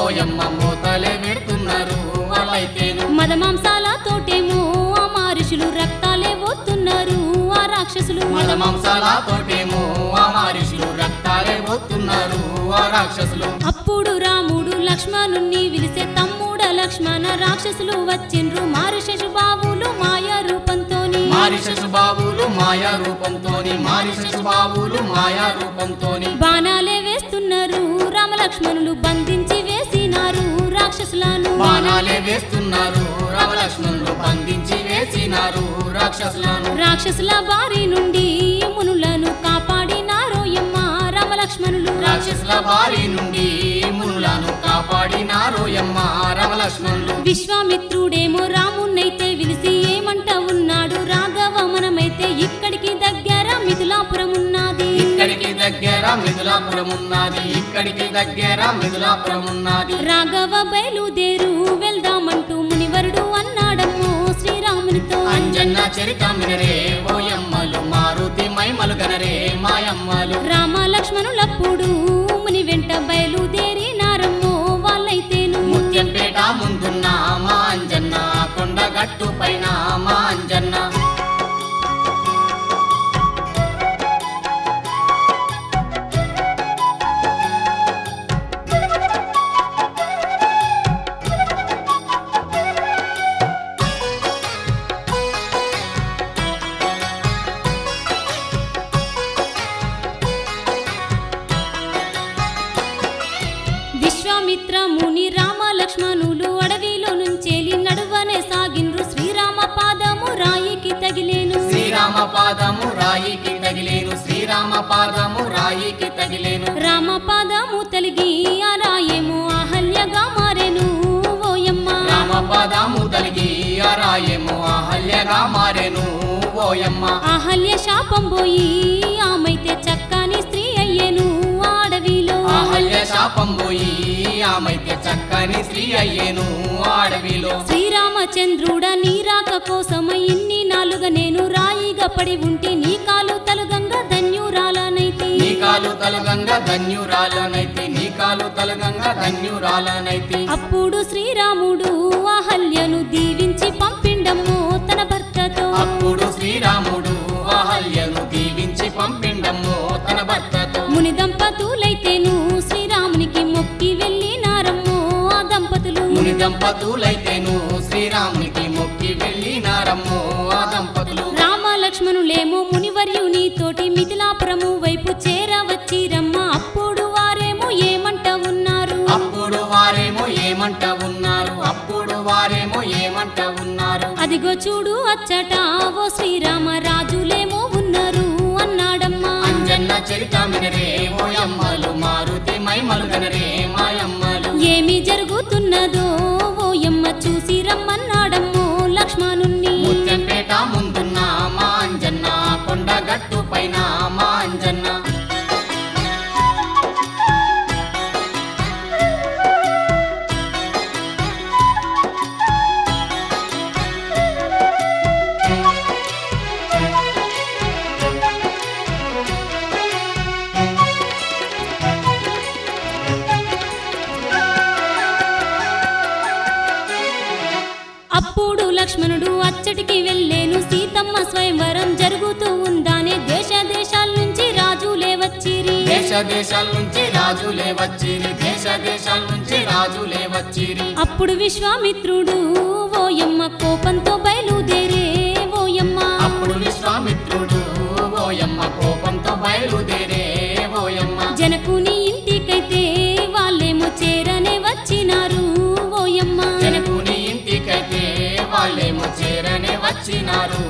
ఓయమ్మ మూతలే వెడుతున్నారు వాళ్ళైతేను మదమాంసాల తోటేమో ఆ మహర్షులు రక్తాలే పోతున్నారు ఆ రాక్షసులు మదమాంసాల తోటేమో ఆ మహర్షులు రక్తాలే పోతున్నారు ఆ రాక్షసులు అప్పుడు రాముడు లక్ష్మణుణ్ణి విలిసే తమ్ముడ లక్ష్మణ రాక్షసులు వచ్చిండ్రు మారుషశుబాబులు మాయా రూపంతోని మారిషశుబాబులు మాయా రూపంతోని మారిషశుబాబులు మాయా రూపంతోని బాణాలే వేస్తున్నారు రామలక్ష్మణులు బంధించి వేసినారు రాక్షసులను బాణాలే వేస్తున్నారు రామలక్ష్మణులు బంధించి వేసినారు రాక్షసులను రాక్షసుల బారి నుండి మునులను కాపాడినారోయమ్మ రామలక్ష్మణులు రాక్షసుల బారి నుండి మునులను కాపాడినారోయమ్మ రామలక్ష్మణులు విశ్వామిత్రుడేమో రామున్నైతే విలిసి ఏమంట ఉన్నాడు రాఘవ మనమైతే ఇక్కడికి దగ్గర మిథులాపురం ఉన్నది ఇక్కడికి దగ్గర మిథులాపురం ఉన్నది ఇక్కడికి దగ్గర మిథులాపురం ఉన్నది రాఘవ బయలుదేరు వెళ్దామంటూ మునివరుడు అన్నాడమ్మో శ్రీరామునితో అంజన్న చరిత వినరే ఓయమ్మలు మారుతి మైమలు గనరే మాయమ్మలు రామ లక్ష్మణులప్పుడు ముని వెంట బయలుదేరినారమ్మో వాళ్ళైతేను ముత్యంపేట ముందున్న మా అంజన్న కొండ గట్టు పైన మా అంజన్న విశ్వామిత్ర ముని రామ లక్ష్మణులు అడవిలో నుంచేలి నడువనే సాగిండ్రు శ్రీరామ పాదము రాయికి తగిలేను శ్రీరామ పాదము రాయికి తగిలేను శ్రీరామ పాదము రాయికి తగిలేను రామ పాదము తలిగి ఆ రాయేమో అహల్యగా మారెను ఓయమ్మ రామ పాదము తలిగి ఆ రాయేమో అహల్యగా మారెను ఓయమ్మ అహల్య శాపం పోయి ఆమైతే చక్కని స్త్రీ అయ్యేను ఆ అడవిలో అహల్య శాపం పోయి ఆమైతే చక్కని స్త్రీ అయ్యేను అడవిలో శ్రీరామచంద్రుడ నీ రాక కోసమై ఇన్ని నాలుగ నేను రాయిగా పడి ఉంటే నీ కాలు తలుగంగా ధన్యురాలనైతి నీ కాలు తలుగంగా ధన్యురాలనైతి నీ కాలు తలుగంగా ధన్యురాలనైతి అప్పుడు శ్రీరాముడు అహల్యను దీవించి పంపిండమ్మో తన భర్తతో అప్పుడు శ్రీరాముడు అహల్యను దీవించి పంపిండమ్మో తన భర్తతో ముని దంపతులైతేను శ్రీరామునికి మొక్కి వెళ్ళినారమ్మో ఆ దంపతులు ముని దంపతులైతేను శ్రీరామునికి మొక్కి వెళ్ళినారమ్మో ఆ దంపతులు రామ లక్ష్మణులేమో మునివర్యుని తోటి మిథిలాపురము వైపు చేరవచ్చిరమ్మ అప్పుడు వారేమో ఏమంట ఉన్నారు అప్పుడు వారేమో ఏమంట ఉన్నారు అప్పుడు వారేమో ఏమంట ఉన్నారు అదిగో చూడు అచ్చట ఓ శ్రీరామ రాజులేమో ఉన్నారు అన్నాడమ్మా అంజన్న చరిత వినరే ఓయమ్మలు మారుతి మైమలు గనరే మాయమ్మలు ఏమి జరుగుతున్నదో ఓయమ్మ చూసి రమ్మన్నాడమ్మో లక్ష్మణుణ్ణి ముత్యంపేట ముందున్న మా అంజన్న కొండ గట్టు పైన మా అంజన్న లక్ష్మణుడు అచ్చటికి వెళ్ళేను సీతమ్మ స్వయంవరం జరుగుతూ ఉందానే దేశ దేశాల నుంచి రాజులే వచ్చిరి దేశ దేశాల నుంచి రాజులే వచ్చిరి దేశ దేశాల నుంచి రాజులే వచ్చిరి అప్పుడు విశ్వామిత్రుడు ఓయమ్మ కోపంతో బయలుదేరే ఓయమ్మ అప్పుడు విశ్వామిత్రుడు ఓయమ్మ కోపంతో బయలుదేరే ఓయమ్మ జనకుని ఇంటికైతే వాళ్ళేమో చేరనే వచ్చినారు ఓయమ్మ జనకుని ఇంటికైతే వాళ్ళేమో చేరనే వచ్చినారు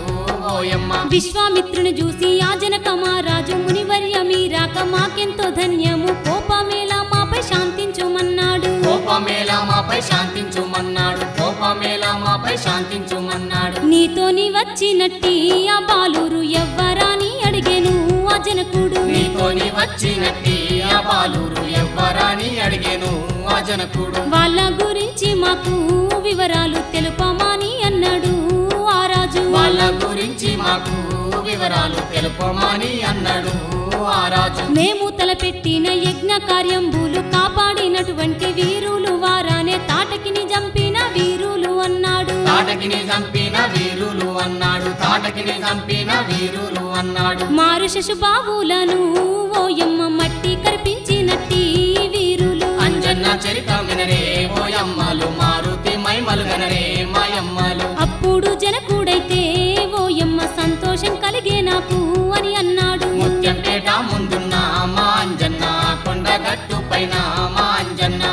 ఓయమ్మ విశ్వామిత్రుని చూసి ఆ జనక మహారాజు మునివర్య మీరాక మాకెంతో ధన్యము కోపమేలా మాపై శాంతించుమన్నాడు కోపమేలా మాపై శాంతించుమన్నాడు కోపమేలా మాపై శాంతించుమన్నాడు నీతోని వచ్చినట్టి ఆ బాలురు ఎవ్వరాని అడిగెను ఆ జనకుడు నీతోని వచ్చినట్టి ఆ బాలురు ఎవ్వరాని అడిగేను ఆ జనకుడు వాళ్ళ గురించి మాకు వివరాలు తెలుపమని అన్నాడు ఆ రాజు వాళ్ళ గురించి మాకు వివరాలు తెలుపమని అన్నాడు ఆ రాజు మేము తలపెట్టిన యజ్ఞ కార్యంబులు కాపాడినటువంటి వీరులు వారానే తాటకిని చంపిన వీరులు అన్నాడు తాటకిని చంపిన వీరులు అన్నాడు తాటకిని చంపిన వీరులు అన్నాడు మారుషసు బావులను ఓయమ్మ మట్టి కర్పించినట్టి వీరులు అంజన్న చరితం వినరే ఓయమ్మలు మారుతి మైమలు గనరే మాయమ్మలు అప్పుడు జనకుడైతే ఓయమ్మ సంతోషం కలిగే నాకు అని అన్నాడు ముత్యంపేట ముందున్న మా అంజన్న కొండ గట్టు పైన మా అంజన్న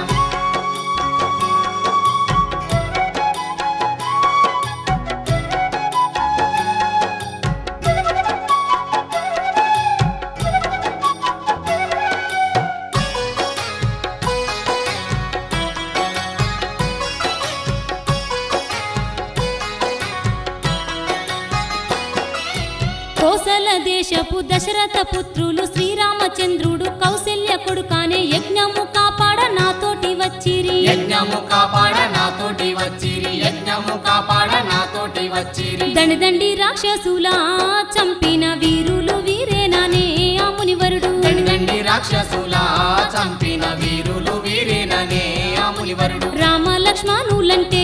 కోసల దేశపు దశరథ పుత్రులు శ్రీరామచంద్రుడు కౌశల్య కొడుకానే యజ్ఞము కాపాడ నాతోటి వచ్చిరి యజ్ఞము కాపాడ నాతోటి వచ్చిరి యజ్ఞము కాపాడ నాతోటి వచ్చిరి దండి రాక్షసుల చంపిన వీరులు వీరేనానే ఆ మునివరుడు దండి రాక్షసుల చంపిన వీరులు వీరేననే ఆ మునివరుడు రామ లక్ష్మణులంటే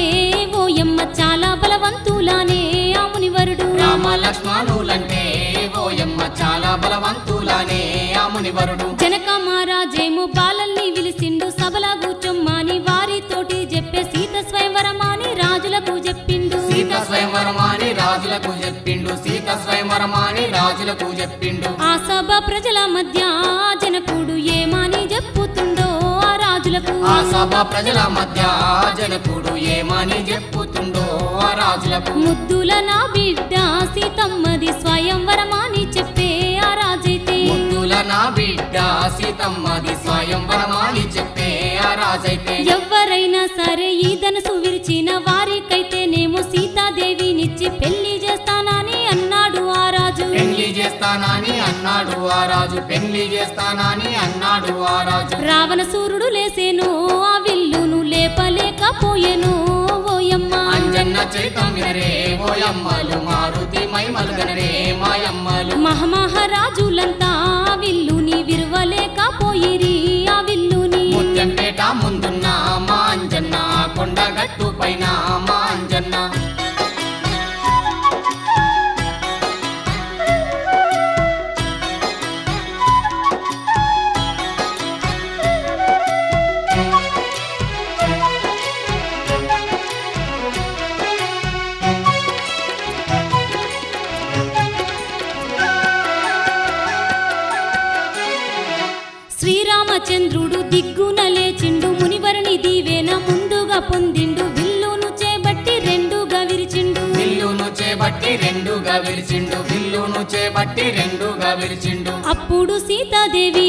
ఓయమ్మ చాలా బలవంతులానే ఆ మునివరుడు రామ లక్ష్మణులంటే ఓయమ్మ చాలా బలవంతులానే ఆ మునివరుడు జనక మహారాజేమో బాలల్ని విలిసిండు సభల కూర్చొమ్మని వారితోటి చెప్పే సీత స్వయంవరమాని రాజులకు చెప్పిండు సీత స్వయంవరమాని రాజులకు చెప్పిండు సీత స్వయంవరమాని రాజులకు చెప్పిండు ఆ సభ ప్రజల మధ్య జనకుడు ఏమని చెప్పుతుండో ఆ రాజులకు ఆ సభ ప్రజల మధ్య జనకుడు ఏమని చెప్పుతుండో ఆ రాజులకు ముద్దుల నా బిడ్డ సీతమ్మది స్వయంవరమాని చెప్పే ఆ రాజైతే ముద్దుల నా బిడ్డ సీతమ్మది స్వయంవరమాని చెప్పే ఆ రాజైతే ఎవ్వరైనా సరే ఈ ధనసు విరిచిన వారికైతేనేమో సీతాదేవినిచ్చి పెళ్లి చేస్తానని అన్నాడు ఆ రాజు పెళ్లి చేస్తానని అన్నాడు ఆ రాజు పెళ్లి చేస్తానని అన్నాడు ఆ రాజు రావణసూరుడు లేసేను ఆ విల్లును లేపలేకపోయెను ఓయమ్మ అంజన్న చరితం వినరే ఓయమ్మలు మారుతి మైమలు గనరే మాయమ్మలు మహామహారాజులంతా ఆ విల్లుని విరవలేకపోయిరి ఆ విల్లుని ముత్యంపేట ముందున్న మా అంజన్న కొండ గట్టు పైన మా అంజన్న శ్రీరామచంద్రుడు దిగ్గున లేచిండు మునివరుని దీవెన ముందుగా పొందిండు విల్లును చేబట్టి రెండుగా విరిచిండు విల్లును చేబట్టి రెండుగా విరిచిండు విల్లును చేబట్టి రెండుగా విరిచిండు అప్పుడు సీతాదేవి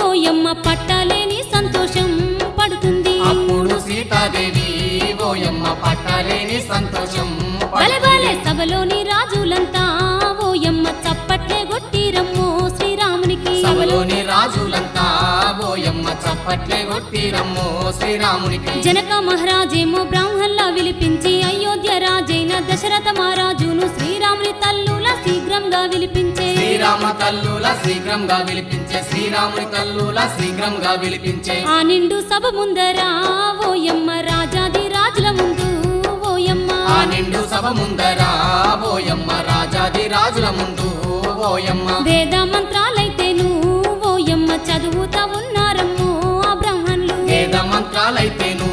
ఓయమ్మ పట్టలేని సంతోషం పడుతుంది అప్పుడు సీతాదేవి ఓయమ్మ పట్టలేని సంతోషం బలె సభలోని రాజులంతా ఓయమ్మ చప్పట్లే కొట్టిరమ్మో శ్రీరామునికి సభలోని రాజులంతా ఓయమ్మ చప్పట్లే కొట్టిరమ్మో శ్రీరామునికి జనక మహారాజేమో బ్రాహ్మణుల విలిపించి అయోధ్య రాజైన దశరథ మహారాజును శ్రీరాముని తల్లుల శీఘ్రంగా విలిపించే శ్రీరామ తల్లుల శీఘ్రంగా విలిపించే శ్రీరాముని తల్లుల శీఘ్రంగా విలిపించే ఆ నిండు సభ ముందర ఓయమ్మ రాజాది రాజుల ముందు ఓయమ్మ ఆ నిండు సభ సభ ముందరా ఓయమ్మ రాజాది రాజుల ముందు ఓయమ్మ వేద మంత్రాలైతేను ఓయమ్మ చదువుతా ఉన్నారమ్మో ఆ బ్రాహ్మణులు వేద మంత్రాలైతేను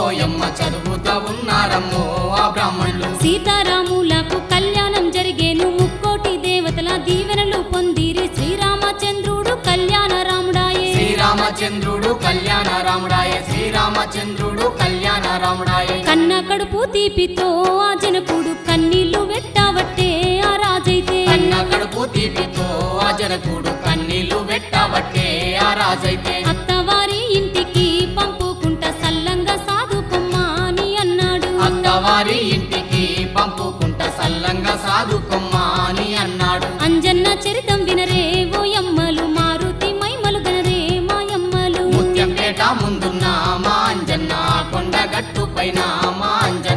ఓయమ్మ చదువుతా ఉన్నారమ్మో ఆ బ్రాహ్మణులు సీతారాములకు కళ్యాణం జరిగేను ముక్కోటి దేవతల దీవెనలు పొందిరి శ్రీరామచంద్రుడు కళ్యాణ రాముడాయే శ్రీరామచంద్రుడు కళ్యాణ రాముడాయే శ్రీరామచంద్రుడు కళ్యాణ రాముడాయే కన్న కడుపు తీపితో ఆ జనకుడు కన్నీళ్లు వెట్టబట్టే ఆ రాజైతే కన్న కడుపు తీపితో ఆ జనకుడు కన్నీళ్లు వెట్టబట్టే ఆ రాజైతే అత్తవారి ఇంటికి పంపుకుంటా సల్లంగా సాధుకొమ్మా అని అన్నాడు అత్తవారి ఇంటికి పంపుకుంటా సల్లంగా సాధుకొమ్మా అని అన్నాడు అంజన్న చరితం వినరే ఓయమ్మలు మారుతి మైమలు గనరే మాయమ్మలు ముత్యంపేట ముందున్న మా అంజన్న కొండ గట్టు పైన మా అంజన్న